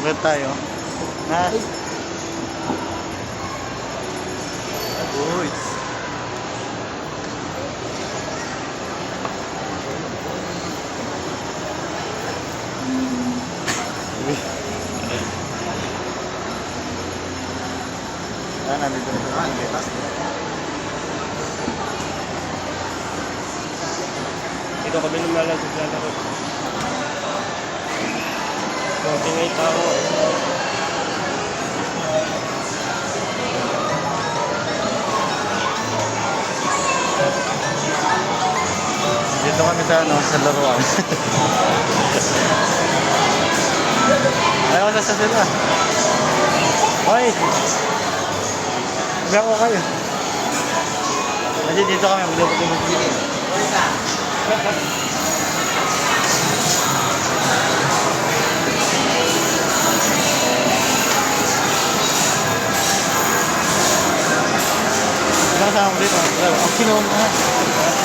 Bakit tayo? Na? Uy. Nandito na sa mga Dito kami lumalang sa lalaro. Konti nga yung tao. Dito kami sa sa laruan. Ayaw na sa sila. Hoy! Gawa kayo. Kasi dito kami maglupot yung magbili. Kasama mo dito. Ang kinuha mo.